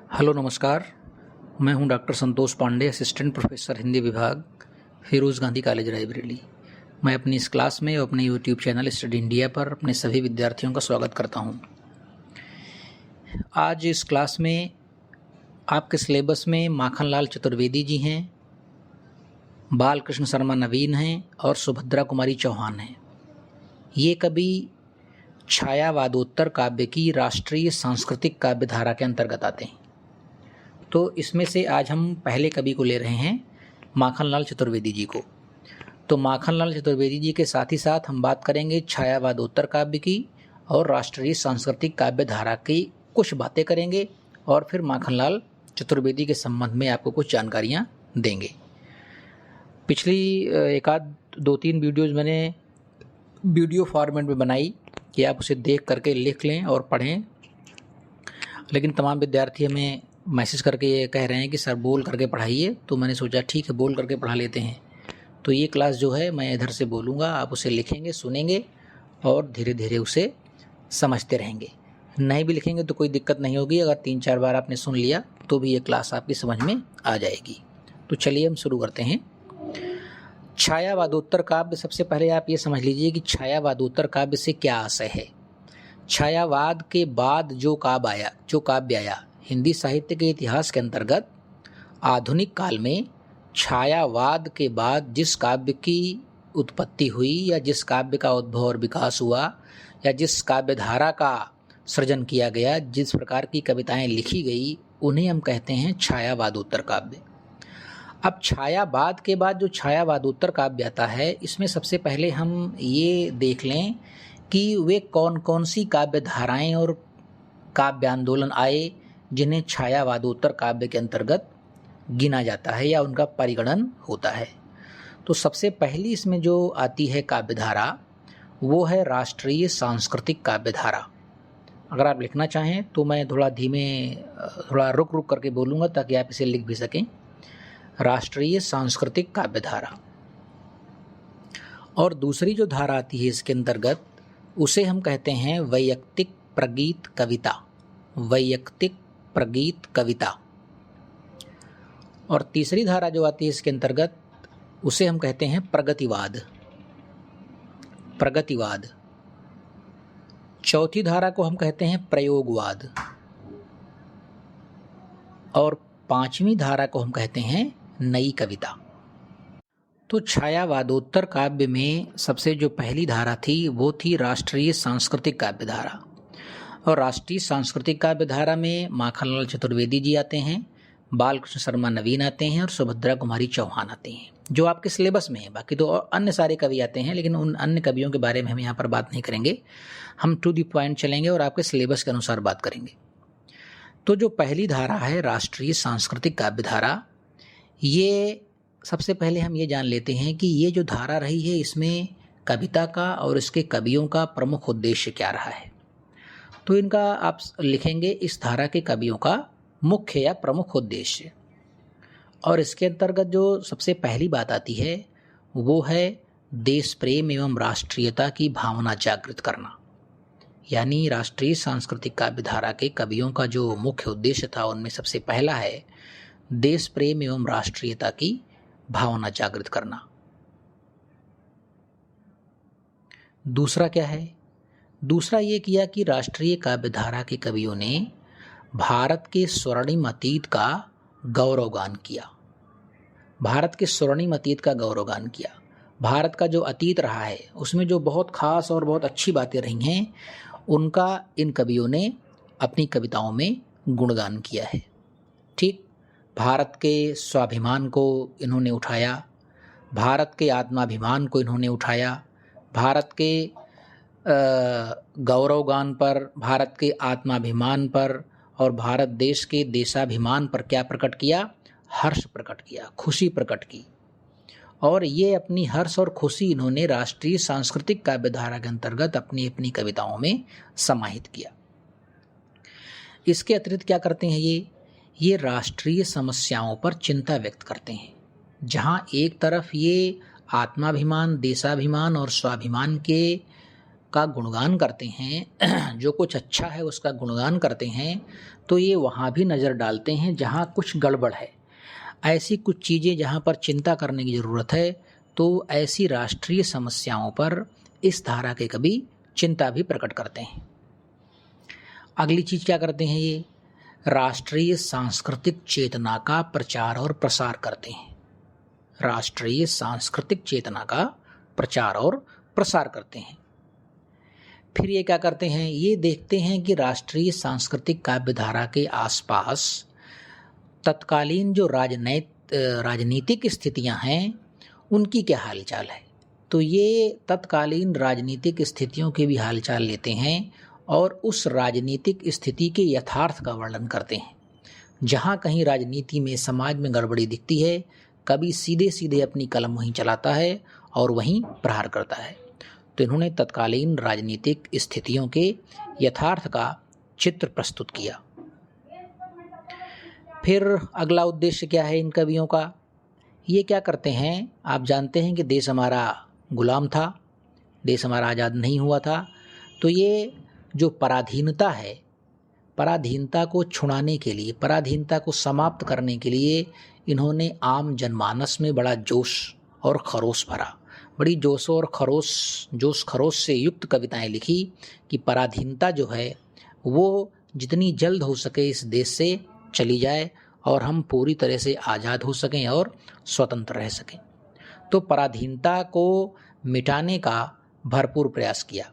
Hello नमस्कार। मैं हूं doctor Santosh Pandey, assistant professor Hindi विभाग, फिरोज़ गांधी कॉलेज रायबरेली। मैं अपनी इस क्लास में और अपने यूट्यूब चैनल स्टडी इंडिया पर अपने सभी विद्यार्थियों का स्वागत करता हूं। आज इस क्लास में आपके सिलेबस में माखनलाल चतुर्वेदी जी हैं, बालकृष्ण शर्मा नवीन हैं और सुभद्रा कुमारी चौहान हैं। ये कवि छायावादोत्तर काव्य की राष्ट्रीय सांस्कृतिक काव्य धारा के अंतर्गत आते हैं। तो इसमें से आज हम पहले कवि को ले रहे हैं, माखनलाल चतुर्वेदी जी को। तो माखनलाल चतुर्वेदी जी के साथ ही साथ हम बात करेंगे छायावादोत्तर काव्य की और राष्ट्रीय सांस्कृतिक काव्य धारा की कुछ बातें करेंगे और फिर माखनलाल चतुर्वेदी के संबंध में आपको कुछ जानकारियां देंगे। पिछली एक आध दो तीन वीडियोज़ मैंने वीडियो फॉर्मेट में बनाई कि आप उसे देख करके लिख लें और पढ़ें, लेकिन तमाम विद्यार्थी हमें मैसेज करके ये कह रहे हैं कि सर बोल करके पढ़ाइए। तो मैंने सोचा ठीक है, बोल करके पढ़ा लेते हैं। तो ये क्लास जो है मैं इधर से बोलूँगा, आप उसे लिखेंगे, सुनेंगे और धीरे धीरे उसे समझते रहेंगे। नहीं भी लिखेंगे तो कोई दिक्कत नहीं होगी, अगर 3-4 बार आपने सुन लिया तो भी ये क्लास आपकी समझ में आ जाएगी। तो चलिए हम शुरू करते हैं। छायावादोत्तर काव्य, सबसे पहले आप ये समझ लीजिए कि छायावादोत्तर काव्य से क्या आशय है। छायावाद के बाद जो काव्य आया हिंदी साहित्य के इतिहास के अंतर्गत, आधुनिक काल में छायावाद के बाद जिस काव्य की उत्पत्ति हुई या जिस काव्य का उद्भव और विकास हुआ या जिस काव्य धारा का सृजन किया गया, जिस प्रकार की कविताएं लिखी गई, उन्हें हम कहते हैं छायावादोत्तर काव्य। अब छायावाद के बाद जो छायावादोत्तर काव्य आता है, इसमें सबसे पहले हम ये देख लें कि वे कौन कौन सी काव्य धाराएं और काव्य आंदोलन आए जिन्हें छायावादोत्तर काव्य के अंतर्गत गिना जाता है या उनका परिगणन होता है। तो सबसे पहली इसमें जो आती है काव्य धारा, वो है राष्ट्रीय सांस्कृतिक काव्य धारा। अगर आप लिखना चाहें तो मैं थोड़ा रुक रुक करके बोलूँगा ताकि आप इसे लिख भी सकें। राष्ट्रीय सांस्कृतिक काव्य धारा। और दूसरी जो धारा आती है इसके अंतर्गत, उसे हम कहते हैं वैयक्तिक प्रगीत कविता। वैयक्तिक प्रगीत कविता। और तीसरी धारा जो आती है इसके अंतर्गत, उसे हम कहते हैं प्रगतिवाद। प्रगतिवाद। चौथी धारा को हम कहते हैं प्रयोगवाद। और पांचवी धारा को हम कहते हैं नई कविता। तो छायावादोत्तर काव्य में सबसे जो पहली धारा थी वो थी राष्ट्रीय सांस्कृतिक काव्य धारा। और राष्ट्रीय सांस्कृतिक काव्य धारा में माखनलाल चतुर्वेदी जी आते हैं, बालकृष्ण शर्मा नवीन आते हैं और सुभद्रा कुमारी चौहान आते हैं, जो आपके सिलेबस में है। बाकी तो और अन्य सारे कवि आते हैं, लेकिन उन अन्य कवियों के बारे में हम यहाँ पर बात नहीं करेंगे। हम टू द पॉइंट चलेंगे और आपके सिलेबस के अनुसार बात करेंगे। तो जो पहली धारा है राष्ट्रीय सांस्कृतिक काव्य धारा, ये सबसे पहले हम ये जान लेते हैं कि ये जो धारा रही है, इसमें कविता का और इसके कवियों का प्रमुख उद्देश्य क्या रहा है। तो इनका आप लिखेंगे, इस धारा के कवियों का मुख्य या प्रमुख उद्देश्य। और इसके अंतर्गत जो सबसे पहली बात आती है वो है देश प्रेम एवं राष्ट्रीयता की भावना जागृत करना। यानी राष्ट्रीय सांस्कृतिक काव्य धारा के कवियों का जो मुख्य उद्देश्य था, उनमें सबसे पहला है देश प्रेम एवं राष्ट्रीयता की भावना जागृत करना। दूसरा क्या है? दूसरा ये किया कि राष्ट्रीय काव्य धारा के कवियों ने भारत के स्वर्णिम अतीत का गौरवगान किया। भारत के स्वर्णिम अतीत का गौरवगान किया। भारत का जो अतीत रहा है उसमें जो बहुत खास और बहुत अच्छी बातें रही हैं, उनका इन कवियों ने अपनी कविताओं में गुणगान किया है। ठीक, भारत के स्वाभिमान को इन्होंने उठाया, भारत के आत्माभिमान को इन्होंने उठाया, भारत के गौरवगान पर, भारत के आत्माभिमान पर और भारत देश के देशाभिमान पर क्या प्रकट किया? हर्ष प्रकट किया, खुशी प्रकट की। और ये अपनी हर्ष और खुशी इन्होंने राष्ट्रीय सांस्कृतिक काव्य धारा के अंतर्गत अपनी अपनी कविताओं में समाहित किया। इसके अतिरिक्त क्या करते हैं ये राष्ट्रीय समस्याओं पर चिंता व्यक्त करते हैं। जहाँ एक तरफ ये आत्माभिमान, देशाभिमान और स्वाभिमान के का गुणगान करते हैं, जो कुछ अच्छा है उसका गुणगान करते हैं, तो ये वहाँ भी नज़र डालते हैं जहाँ कुछ गड़बड़ है। ऐसी कुछ चीज़ें जहाँ पर चिंता करने की ज़रूरत है, तो ऐसी राष्ट्रीय समस्याओं पर इस धारा के कवि चिंता भी प्रकट करते हैं। अगली चीज़ क्या करते हैं, ये राष्ट्रीय सांस्कृतिक चेतना का प्रचार और प्रसार करते हैं। राष्ट्रीय सांस्कृतिक चेतना का प्रचार और प्रसार करते हैं। फिर ये क्या करते हैं, ये देखते हैं कि राष्ट्रीय सांस्कृतिक काव्यधारा के आसपास तत्कालीन जो राजनीतिक स्थितियां हैं उनकी क्या हालचाल है। तो ये तत्कालीन राजनीतिक स्थितियों के भी हालचाल लेते हैं और उस राजनीतिक स्थिति के यथार्थ का वर्णन करते हैं। जहाँ कहीं राजनीति में, समाज में गड़बड़ी दिखती है, कभी सीधे सीधे अपनी कलम वहीं चलाता है और वहीं प्रहार करता है। तो इन्होंने तत्कालीन राजनीतिक स्थितियों के यथार्थ का चित्र प्रस्तुत किया। फिर अगला उद्देश्य क्या है इन कवियों का, ये क्या करते हैं, आप जानते हैं कि देश हमारा गुलाम था, देश हमारा आज़ाद नहीं हुआ था। तो ये जो पराधीनता है, पराधीनता को छुड़ाने के लिए, पराधीनता को समाप्त करने के लिए इन्होंने आम जनमानस में बड़ा जोश और खरोश भरा, बड़ी जोश खरोश से युक्त कविताएं लिखी कि पराधीनता जो है वो जितनी जल्द हो सके इस देश से चली जाए और हम पूरी तरह से आज़ाद हो सकें और स्वतंत्र रह सकें। तो पराधीनता को मिटाने का भरपूर प्रयास किया,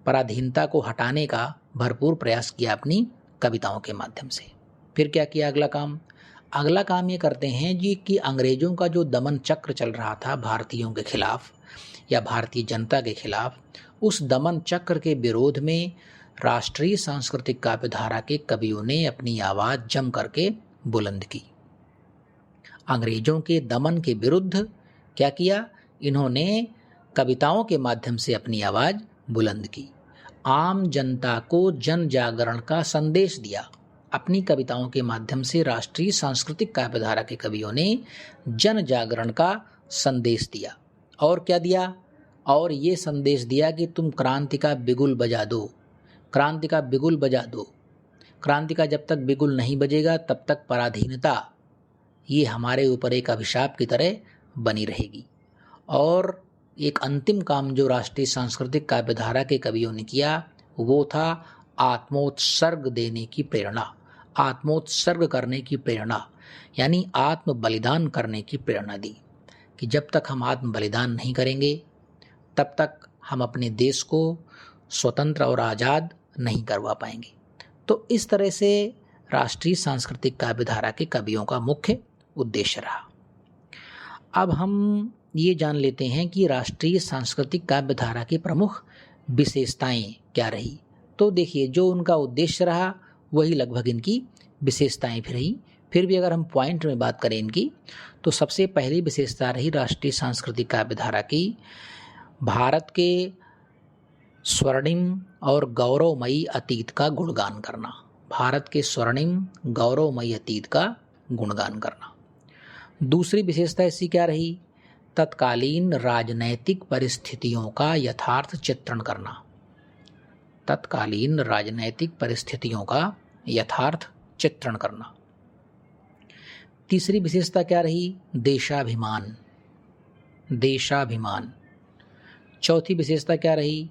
पराधीनता को हटाने का भरपूर प्रयास किया अपनी कविताओं के माध्यम से। फिर क्या किया, अगला काम ये करते हैं जी कि अंग्रेज़ों का जो दमन चक्र चल रहा था भारतीयों के खिलाफ या भारतीय जनता के खिलाफ, उस दमन चक्र के विरोध में राष्ट्रीय सांस्कृतिक काव्यधारा के कवियों ने अपनी आवाज़ जम करके बुलंद की। अंग्रेज़ों के दमन के विरुद्ध क्या किया, इन्होंने कविताओं के माध्यम से अपनी आवाज़ बुलंद की, आम जनता को जन जागरण का संदेश दिया। अपनी कविताओं के माध्यम से राष्ट्रीय सांस्कृतिक काव्यधारा के कवियों ने जन जागरण का संदेश दिया। और क्या दिया, और ये संदेश दिया कि तुम क्रांति का बिगुल बजा दो, क्रांति का बिगुल बजा दो। क्रांति का जब तक बिगुल नहीं बजेगा तब तक पराधीनता ये हमारे ऊपर एक अभिशाप की तरह बनी रहेगी। और एक अंतिम काम जो राष्ट्रीय सांस्कृतिक काव्यधारा के कवियों ने किया वो था आत्मोत्सर्ग देने की प्रेरणा, आत्मोत्सर्ग करने की प्रेरणा, यानी आत्म बलिदान करने की प्रेरणा दी कि जब तक हम आत्म बलिदान नहीं करेंगे तब तक हम अपने देश को स्वतंत्र और आज़ाद नहीं करवा पाएंगे। तो इस तरह से राष्ट्रीय सांस्कृतिक काव्यधारा के कवियों का मुख्य उद्देश्य रहा। अब हम ये जान लेते हैं कि राष्ट्रीय सांस्कृतिक काव्यधारा की प्रमुख विशेषताएं क्या रही। तो देखिए, जो उनका उद्देश्य रहा वही लगभग इनकी विशेषताएं भी रही। फिर भी अगर हम पॉइंट में बात करें इनकी, तो सबसे पहली विशेषता रही राष्ट्रीय सांस्कृतिक काव्यधारा की भारत के स्वर्णिम और गौरवमयी अतीत का गुणगान करना, भारत के स्वर्णिम गौरवमयी अतीत का गुणगान करना। दूसरी विशेषता ऐसी क्या रही, तत्कालीन राजनैतिक परिस्थितियों का यथार्थ चित्रण करना, तत्कालीन राजनैतिक परिस्थितियों का यथार्थ चित्रण करना। तीसरी विशेषता क्या रही, देशाभिमान, देशाभिमान। चौथी विशेषता क्या रही,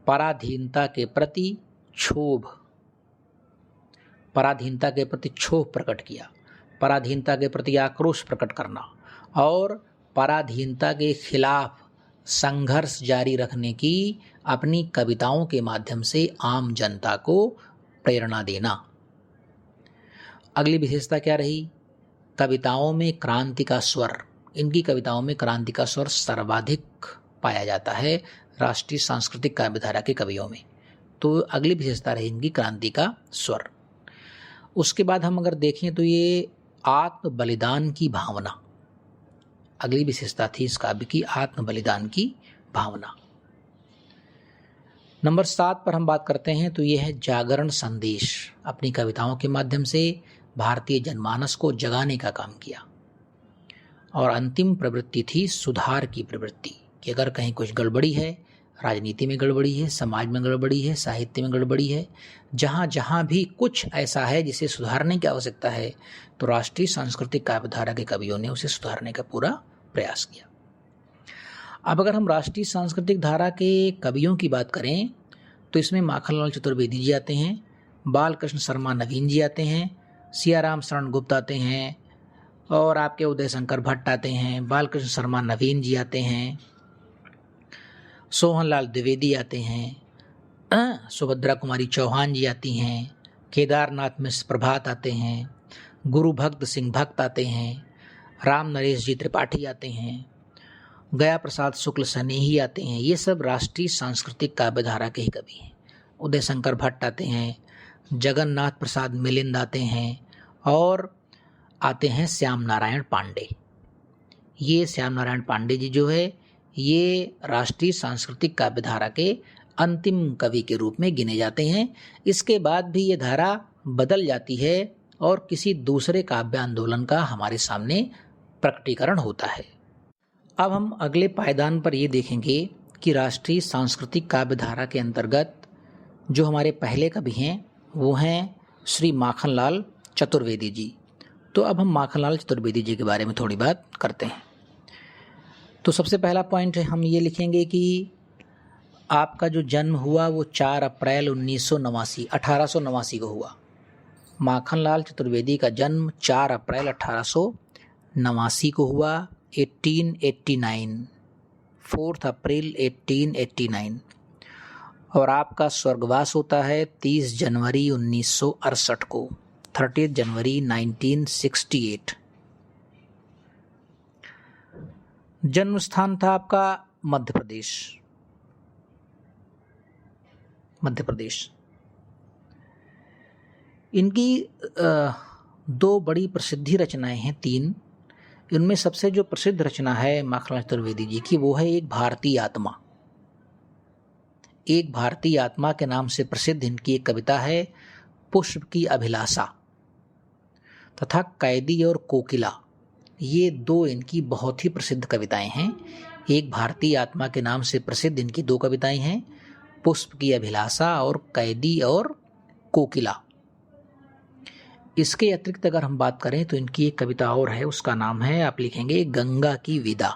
पराधीनता के प्रति क्षोभ, पराधीनता के प्रति क्षोभ प्रकट किया, पराधीनता के प्रति आक्रोश प्रकट करना और पराधीनता के खिलाफ संघर्ष जारी रखने की अपनी कविताओं के माध्यम से आम जनता को प्रेरणा देना। अगली विशेषता क्या रही, कविताओं में क्रांति का स्वर, इनकी कविताओं में क्रांति का स्वर सर्वाधिक पाया जाता है राष्ट्रीय सांस्कृतिक काव्यधारा के कवियों में। तो अगली विशेषता रही इनकी क्रांति का स्वर। उसके बाद हम अगर देखें तो ये आत्म बलिदान की भावना, अगली विशेषता थी इस काव्य की आत्म बलिदान की भावना। नंबर 7 पर हम बात करते हैं तो ये है जागरण संदेश। अपनी कविताओं के माध्यम से भारतीय जनमानस को जगाने का काम किया। और अंतिम प्रवृत्ति थी सुधार की प्रवृत्ति कि अगर कहीं कुछ गड़बड़ी है, राजनीति में गड़बड़ी है, समाज में गड़बड़ी है, साहित्य में गड़बड़ी है, जहाँ जहाँ भी कुछ ऐसा है जिसे सुधारने की आवश्यकता है तो राष्ट्रीय सांस्कृतिक काव्यधारा के कवियों ने उसे सुधारने का पूरा प्रयास किया। अब अगर हम राष्ट्रीय सांस्कृतिक धारा के कवियों की बात करें तो इसमें माखनलाल चतुर्वेदी जी आते हैं, बालकृष्ण शर्मा नवीन जी आते हैं, सियाराम शरण गुप्त आते हैं, और आपके उदय शंकर भट्ट आते हैं, बालकृष्ण शर्मा नवीन जी आते हैं, सोहनलाल द्विवेदी आते हैं, सुभद्रा कुमारी चौहान जी आती हैं, केदारनाथ मिश्र प्रभात आते हैं, गुरु भक्त सिंह भक्त आते हैं, राम नरेश जी त्रिपाठी आते हैं, गया प्रसाद शुक्ल सनेही आते हैं। ये सब राष्ट्रीय सांस्कृतिक काव्यधारा के ही कवि हैं। उदय शंकर भट्ट आते हैं, जगन्नाथ प्रसाद मिलिंद आते हैं, और आते हैं श्याम नारायण पांडे। ये श्याम नारायण पांडे जी जो है ये राष्ट्रीय सांस्कृतिक काव्यधारा के अंतिम कवि के रूप में गिने जाते हैं। इसके बाद भी ये धारा बदल जाती है और किसी दूसरे काव्य आंदोलन का हमारे सामने प्रकटीकरण होता है। अब हम अगले पायदान पर ये देखेंगे कि राष्ट्रीय सांस्कृतिक काव्यधारा के अंतर्गत जो हमारे पहले कवि हैं वो हैं श्री माखनलाल चतुर्वेदी जी। तो अब हम माखनलाल चतुर्वेदी जी के बारे में थोड़ी बात करते हैं। तो सबसे पहला पॉइंट है, हम ये लिखेंगे कि आपका जो जन्म हुआ वो 4 अप्रैल 1889 को हुआ। माखनलाल चतुर्वेदी का जन्म 4 अप्रैल 1889 को हुआ, 1889, 4 अप्रैल 1889। और आपका स्वर्गवास होता है 30 जनवरी 1968 को, 30 जनवरी 1968। जन्म स्थान था आपका मध्य प्रदेश। इनकी 2 बड़ी प्रसिद्धि रचनाएं हैं, 3। इनमें सबसे जो प्रसिद्ध रचना है माखनलाल चतुर्वेदी जी की वो है एक भारतीय आत्मा। एक भारतीय आत्मा के नाम से प्रसिद्ध इनकी एक कविता है पुष्प की अभिलाषा, तथा कैदी और कोकिला। ये 2 इनकी बहुत ही प्रसिद्ध कविताएं हैं। एक भारतीय आत्मा के नाम से प्रसिद्ध इनकी 2 कविताएं हैं, पुष्प की अभिलाषा और कैदी और कोकिला। इसके अतिरिक्त अगर हम बात करें तो इनकी एक कविता और है, उसका नाम है, आप लिखेंगे गंगा की विदा।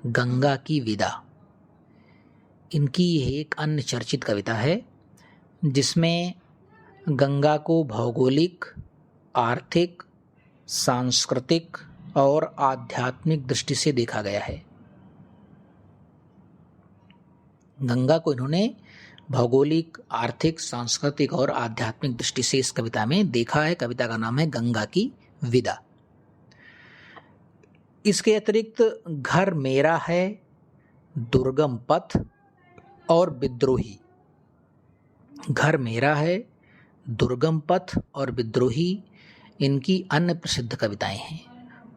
गंगा की विदा इनकी एक अन्य चर्चित कविता है जिसमें गंगा को भौगोलिक, आर्थिक, सांस्कृतिक और आध्यात्मिक दृष्टि से देखा गया है। गंगा को इन्होंने भौगोलिक, आर्थिक, सांस्कृतिक और आध्यात्मिक दृष्टि से इस कविता में देखा है। कविता का नाम है गंगा की विदा। इसके अतिरिक्त घर मेरा है, दुर्गम पथ और विद्रोही। घर मेरा है, दुर्गम पथ और विद्रोही इनकी अन्य प्रसिद्ध कविताएं हैं।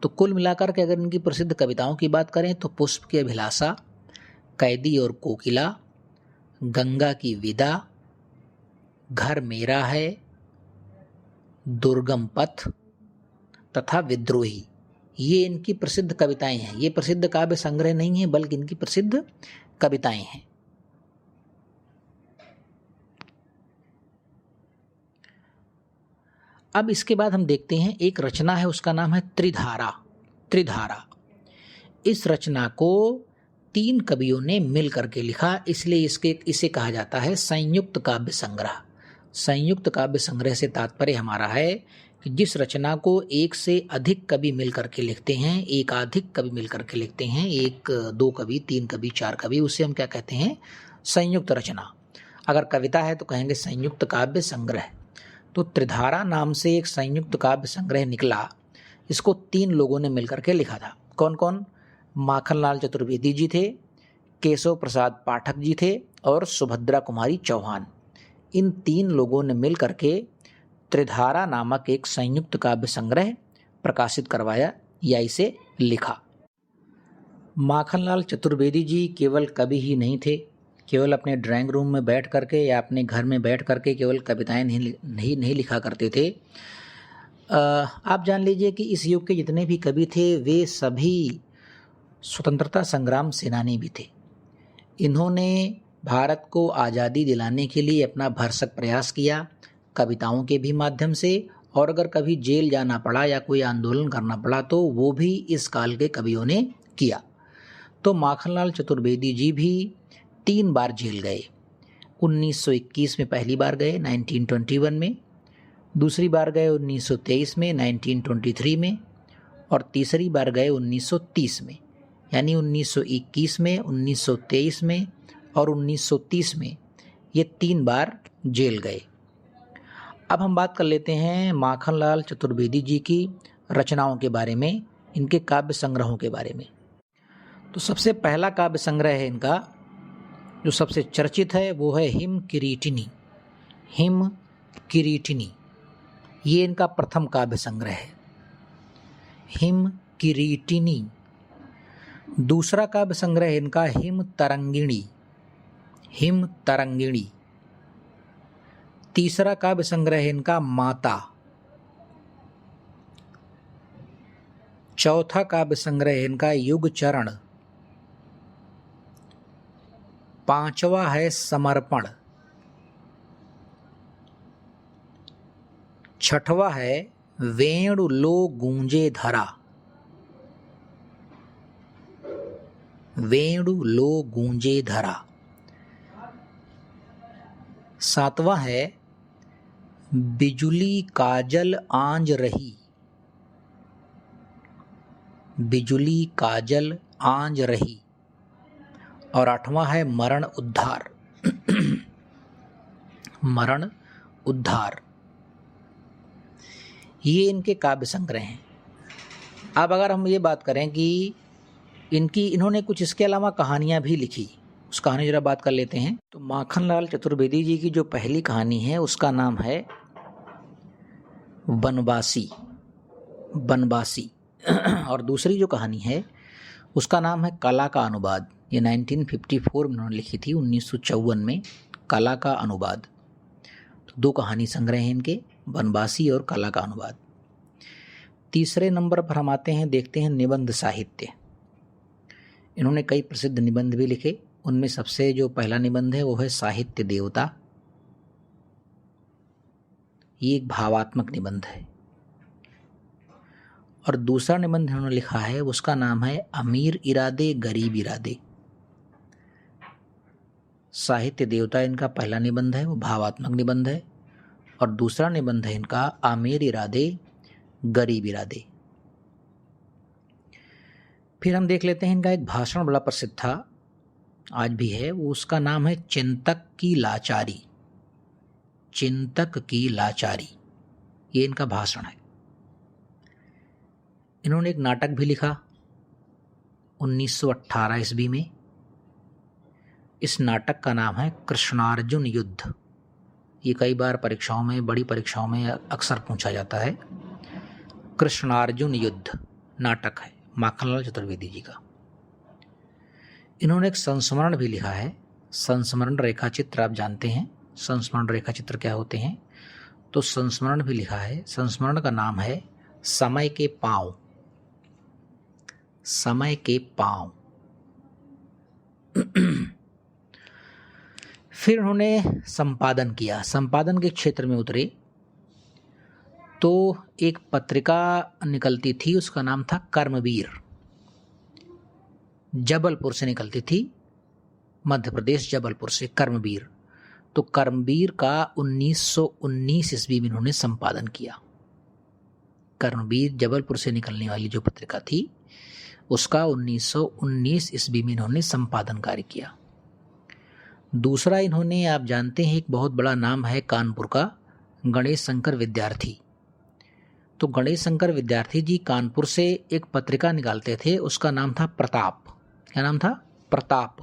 तो कुल मिलाकर के अगर इनकी प्रसिद्ध कविताओं की बात करें तो पुष्प की अभिलाषा, कैदी और कोकिला, गंगा की विदा, घर मेरा है, दुर्गम पथ तथा विद्रोही, ये इनकी प्रसिद्ध कविताएं हैं। ये प्रसिद्ध काव्य संग्रह नहीं है बल्कि इनकी प्रसिद्ध कविताएं हैं। अब इसके बाद हम देखते हैं एक रचना है, उसका नाम है त्रिधारा। इस रचना को 3 कवियों ने मिल करके लिखा, इसलिए इसे कहा जाता है संयुक्त काव्य संग्रह। संयुक्त काव्य संग्रह से तात्पर्य हमारा है कि जिस रचना को 1 से अधिक कवि मिल करके लिखते हैं, एकाधिक कवि मिल करके लिखते हैं, 1, 2 कवि, 3 कवि, 4 कवि, उसे हम क्या कहते हैं? संयुक्त रचना। अगर कविता है तो कहेंगे संयुक्त काव्य संग्रह। तो त्रिधारा नाम से एक संयुक्त काव्य संग्रह निकला। इसको 3 लोगों ने मिलकर के लिखा था। कौन कौन? माखनलाल चतुर्वेदी जी थे, केशव प्रसाद पाठक जी थे और सुभद्रा कुमारी चौहान। इन 3 लोगों ने मिल करके त्रिधारा नामक एक संयुक्त काव्य संग्रह प्रकाशित करवाया या इसे लिखा। माखनलाल चतुर्वेदी जी केवल कवि ही नहीं थे, केवल अपने ड्राइंग रूम में बैठ करके या अपने घर में बैठ करके केवल कविताएं नहीं लिखा करते थे। आप जान लीजिए कि इस युग के जितने भी कवि थे वे सभी स्वतंत्रता संग्राम सेनानी भी थे। इन्होंने भारत को आज़ादी दिलाने के लिए अपना भरसक प्रयास किया, कविताओं के भी माध्यम से, और अगर कभी जेल जाना पड़ा या कोई आंदोलन करना पड़ा तो वो भी इस काल के कवियों ने किया। तो माखनलाल चतुर्वेदी जी भी 3 बार जेल गए। 1921 में पहली बार गए 1921 में, दूसरी बार गए 1923 में 1923 में, और तीसरी बार गए 1930 में। यानी 1921 में, 1923 में और 1930 में ये 3 बार जेल गए। अब हम बात कर लेते हैं माखनलाल चतुर्वेदी जी की रचनाओं के बारे में, इनके काव्य संग्रहों के बारे में। तो सबसे पहला काव्य संग्रह है इनका, जो सबसे चर्चित है, वो है हिम किरीटिनी। हिम किरीटिनी ये इनका प्रथम काव्य संग्रह है, हिम किरीटिनी। दूसरा काव्य संग्रह है इनका हिम तरंगिणी। हिम तरंगिणी। तीसरा काव्य संग्रह है इनका माता। चौथा काव्य संग्रह है इनका युग चरण। पांचवा है समर्पण। छठवा है वेणु लो गूंजे धरा। वेणु लो गूंजे धरा। सातवां है बिजुली काजल आंज रही। बिजुली काजल आंज रही। और आठवां है मरण उद्धार। मरण उद्धार। ये इनके काव्य संग्रह हैं। अब अगर हम ये बात करें कि इन्होंने कुछ इसके अलावा कहानियां भी लिखी, उस कहानी जरा बात कर लेते हैं। तो माखनलाल चतुर्वेदी जी की जो पहली कहानी है उसका नाम है बनवासी। बनवासी। और दूसरी जो कहानी है उसका नाम है कला का अनुवाद। ये 1954 में उन्होंने लिखी थी, 1954 में, कला का अनुवाद। तो 2 कहानी संग्रह हैं इनके, बनवासी और कला का अनुवाद। तीसरे नंबर पर हम आते हैं, देखते हैं निबंध साहित्य। इन्होंने कई प्रसिद्ध निबंध भी लिखे। उनमें सबसे जो पहला निबंध है वो है साहित्य देवता। ये एक भावात्मक निबंध है। और दूसरा निबंध इन्होंने लिखा है उसका नाम है अमीर इरादे गरीब इरादे। साहित्य देवता इनका पहला निबंध है, वो भावात्मक निबंध है। और दूसरा निबंध है इनका अमीर इरादे गरीब इरादे। फिर हम देख लेते हैं इनका एक भाषण बड़ा प्रसिद्ध था, आज भी है, वो उसका नाम है चिंतक की लाचारी। चिंतक की लाचारी, ये इनका भाषण है। इन्होंने एक नाटक भी लिखा 1918 ईस्वी में। इस नाटक का नाम है कृष्णार्जुन युद्ध। ये कई बार परीक्षाओं में, बड़ी परीक्षाओं में अक्सर पूछा जाता है। कृष्णार्जुन युद्ध नाटक है माखनलाल चतुर्वेदी जी का। इन्होंने एक संस्मरण भी लिखा है। संस्मरण रेखा चित्र आप जानते हैं, संस्मरण रेखा चित्र क्या होते हैं। तो संस्मरण भी लिखा है। संस्मरण का नाम है समय के पांव। समय के पांव। फिर उन्होंने संपादन किया, संपादन के क्षेत्र में उतरे। तो एक पत्रिका निकलती थी, उसका नाम था कर्मवीर। जबलपुर से निकलती थी, मध्य प्रदेश जबलपुर से, कर्मवीर। तो कर्मवीर का 1919 ईस्वी में इन्होंने संपादन किया। कर्मवीर जबलपुर से निकलने वाली जो पत्रिका थी उसका 1919 ईस्वी में इन्होंने संपादन कार्य किया। दूसरा इन्होंने, आप जानते हैं, एक बहुत बड़ा नाम है कानपुर का, गणेश शंकर विद्यार्थी। तो गणेश शंकर विद्यार्थी जी कानपुर से एक पत्रिका निकालते थे, उसका नाम था प्रताप। क्या नाम था? प्रताप।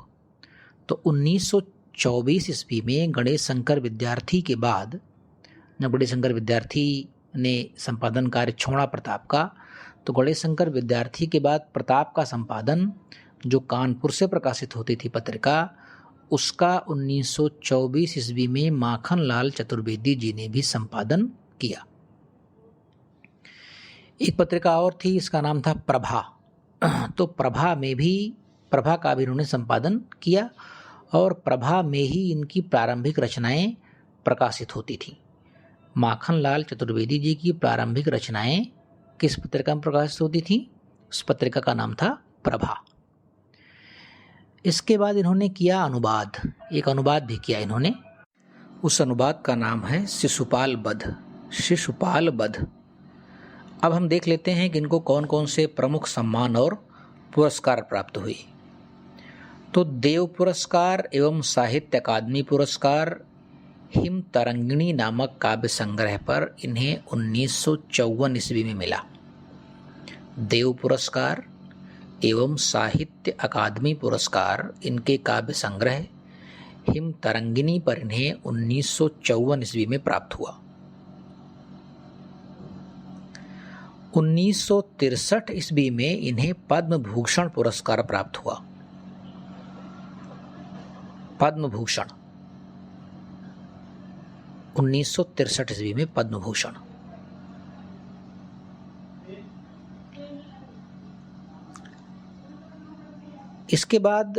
तो 1924 ईस्वी में गणेश शंकर विद्यार्थी के बाद, जब गणेश शंकर विद्यार्थी ने संपादन कार्य छोड़ा प्रताप का, तो गणेश शंकर विद्यार्थी के बाद प्रताप का संपादन, जो कानपुर से प्रकाशित होती थी पत्रिका, उसका 1924 ईस्वी में माखनलाल चतुर्वेदी जी ने भी संपादन किया। एक पत्रिका और थी, इसका नाम था प्रभा। तो प्रभा में भी, प्रभा का भी उन्होंने संपादन किया। और प्रभा में ही इनकी प्रारंभिक रचनाएं प्रकाशित होती थीं। माखनलाल चतुर्वेदी जी की प्रारंभिक रचनाएं किस पत्रिका में प्रकाशित होती थीं? उस पत्रिका का नाम था प्रभा। इसके बाद इन्होंने किया अनुवाद, एक अनुवाद भी किया इन्होंने। उस अनुवाद का नाम है शिशुपाल वध। शिशुपाल वध। अब हम देख लेते हैं कि इनको कौन कौन से प्रमुख सम्मान और पुरस्कार प्राप्त हुए। तो देव पुरस्कार एवं साहित्य अकादमी पुरस्कार हिम तरंगिणी नामक काव्य संग्रह पर इन्हें 1954 ईस्वी में मिला। देव पुरस्कार एवं साहित्य अकादमी पुरस्कार इनके काव्य संग्रह हिम तरंगिणी पर इन्हें 1954 ईस्वी में प्राप्त हुआ। 1963 ईस्वी में इन्हें पद्म भूषण पुरस्कार प्राप्त हुआ। पद्म भूषण 1963 ईस्वी में पद्म भूषण। इसके बाद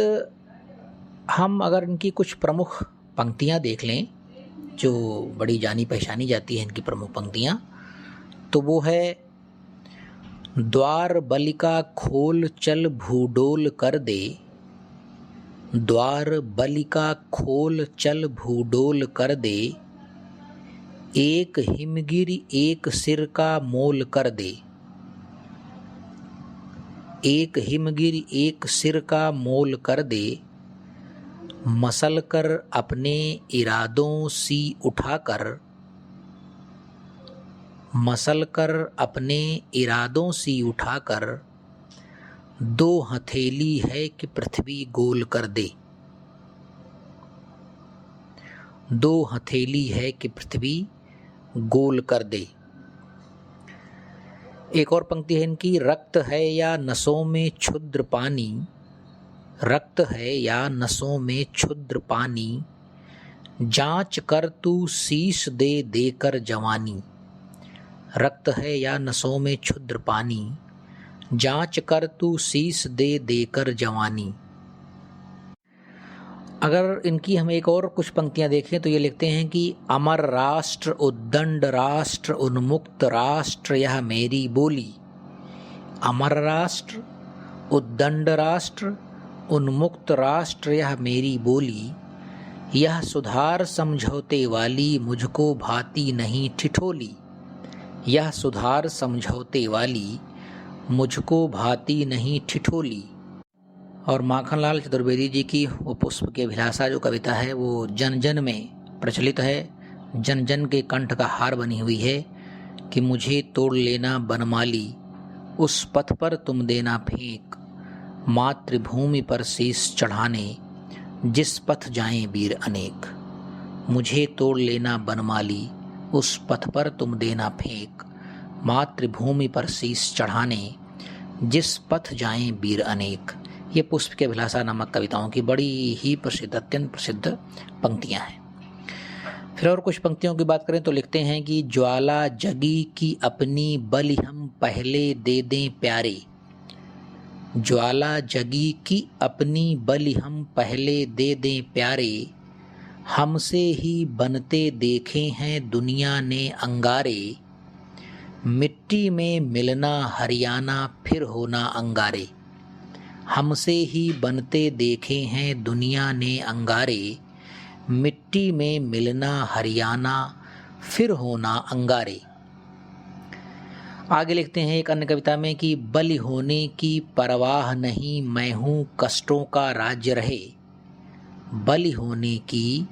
हम अगर इनकी कुछ प्रमुख पंक्तियां देख लें जो बड़ी जानी पहचानी जाती है इनकी प्रमुख पंक्तियां, तो वो है द्वार बलिका खोल चल भूडोल कर दे, द्वार बलिका खोल चल भूडोल कर दे, एक हिमगिरी एक सिर का मोल कर दे, एक हिमगिरी एक सिर का मोल कर दे, मसल कर अपने इरादों सी उठाकर, मसल कर अपने इरादों सी उठाकर, दो हथेली है कि पृथ्वी गोल कर दे, दो हथेली है कि पृथ्वी गोल कर दे। एक और पंक्ति है इनकी, रक्त है या नसों में क्षुद्र पानी, रक्त है या नसों में क्षुद्र पानी, जांच कर तू शीश दे देकर जवानी, रक्त है या नसों में क्षुद्र पानी, जांच कर तू शीश दे देकर जवानी। अगर इनकी हम एक और कुछ पंक्तियां देखें तो ये लिखते हैं कि अमर राष्ट्र उद्दंड राष्ट्र उन्मुक्त राष्ट्र यह मेरी बोली, अमर राष्ट्र उद्दंड राष्ट्र उन्मुक्त राष्ट्र यह मेरी बोली, यह सुधार समझौते वाली मुझको भाती नहीं ठिठोली, यह सुधार समझौते वाली मुझको भाती नहीं ठिठोली। और माखनलाल चतुर्वेदी जी की वो पुष्प की अभिलाषा जो कविता है वो जन जन में प्रचलित है, जन जन के कंठ का हार बनी हुई है कि मुझे तोड़ लेना बनमाली, उस पथ पर तुम देना फेंक, मातृभूमि पर शीश चढ़ाने, जिस पथ जाएं वीर अनेक, मुझे तोड़ लेना बनमाली, उस पथ पर तुम देना फेंक, मातृभूमि पर शीश चढ़ाने, जिस पथ जाएं वीर अनेक। ये पुष्प की अभिलाषा नामक कविताओं की बड़ी ही प्रसिद्ध, अत्यंत प्रसिद्ध पंक्तियां हैं। फिर और कुछ पंक्तियों की बात करें तो लिखते हैं कि ज्वाला जगी की अपनी बलि हम पहले दे दें प्यारे, ज्वाला जगी की अपनी बलि हम पहले दे दें प्यारे, हमसे ही बनते देखे हैं दुनिया ने अंगारे, मिट्टी में मिलना हरियाणा फिर होना अंगारे, हमसे ही बनते देखे हैं दुनिया ने अंगारे, मिट्टी में मिलना हरियाणा फिर होना अंगारे। आगे लिखते हैं एक अन्य कविता में कि बलि होने की परवाह नहीं मैं हूँ कष्टों का राज्य रहे, बलि होने की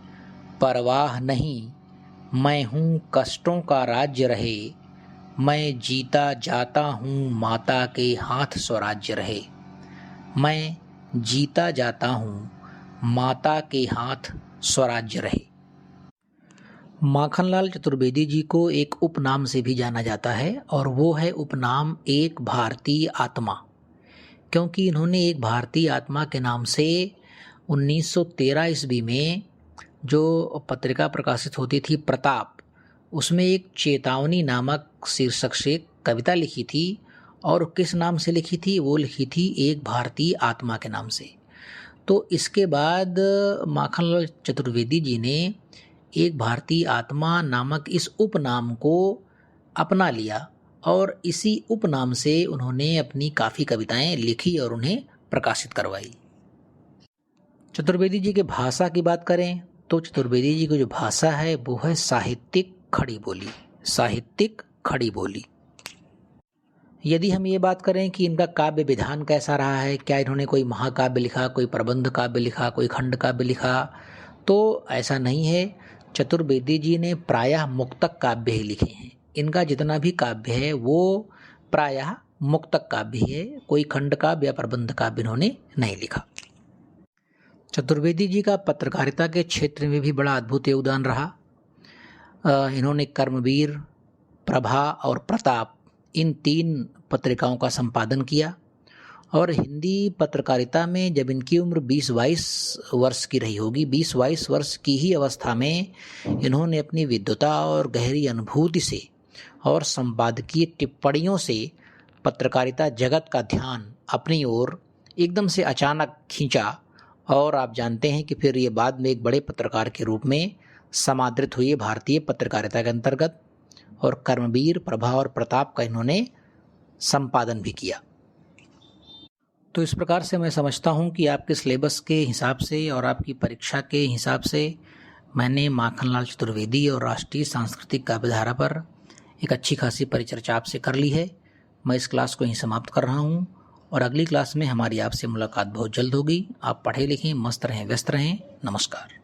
परवाह नहीं मैं हूँ कष्टों का राज्य रहे, मैं जीता जाता हूँ माता के हाथ स्वराज्य रहे, मैं जीता जाता हूँ माता के हाथ स्वराज्य रहे। माखनलाल चतुर्वेदी जी को एक उपनाम से भी जाना जाता है और वो है उपनाम एक भारतीय आत्मा, क्योंकि इन्होंने एक भारतीय आत्मा के नाम से 1913 ईस्वी में जो पत्रिका प्रकाशित होती थी प्रताप, उसमें एक चेतावनी नामक शीर्षक से कविता लिखी थी। और किस नाम से लिखी थी? वो लिखी थी एक भारतीय आत्मा के नाम से। तो इसके बाद माखनलाल चतुर्वेदी जी ने एक भारतीय आत्मा नामक इस उपनाम को अपना लिया और इसी उपनाम से उन्होंने अपनी काफ़ी कविताएं लिखी और उन्हें प्रकाशित करवाई। चतुर्वेदी जी के भाषा की बात करें तो चतुर्वेदी जी की जो भाषा है वो है साहित्यिक खड़ी बोली। साहित्यिक खड़ी बोली। यदि हम ये बात करें कि इनका काव्य विधान कैसा रहा है, क्या इन्होंने कोई महाकाव्य लिखा, कोई प्रबंध काव्य लिखा, कोई खंड काव्य लिखा, तो ऐसा नहीं है। चतुर्वेदी जी ने प्रायः मुक्तक काव्य ही लिखे हैं। इनका जितना भी काव्य है वो प्रायः मुक्तक काव्य ही है, कोई खंड काव्य या प्रबंध काव्य इन्होंने नहीं लिखा। चतुर्वेदी जी का पत्रकारिता के क्षेत्र में भी बड़ा अद्भुत योगदान रहा। इन्होंने कर्मवीर, प्रभा और प्रताप इन 3 पत्रिकाओं का संपादन किया और हिंदी पत्रकारिता में जब इनकी उम्र 20-22 वर्ष की रही होगी, 20-22 वर्ष की ही अवस्था में इन्होंने अपनी विद्वता और गहरी अनुभूति से और संपादकीय टिप्पणियों से पत्रकारिता जगत का ध्यान अपनी ओर एकदम से अचानक खींचा और आप जानते हैं कि फिर ये बाद में एक बड़े पत्रकार के रूप में समादृत हुए भारतीय पत्रकारिता के अंतर्गत और कर्मवीर, प्रभा और प्रताप का इन्होंने संपादन भी किया। तो इस प्रकार से मैं समझता हूँ कि आपके सिलेबस के हिसाब से और आपकी परीक्षा के हिसाब से मैंने माखनलाल चतुर्वेदी और राष्ट्रीय सांस्कृतिक काव्यधारा पर एक अच्छी खासी परिचर्चा आपसे कर ली है। मैं इस क्लास को यहीं समाप्त कर रहा हूँ और अगली क्लास में हमारी आपसे मुलाकात बहुत जल्द होगी। आप पढ़े लिखें, मस्त रहें, व्यस्त रहें। नमस्कार।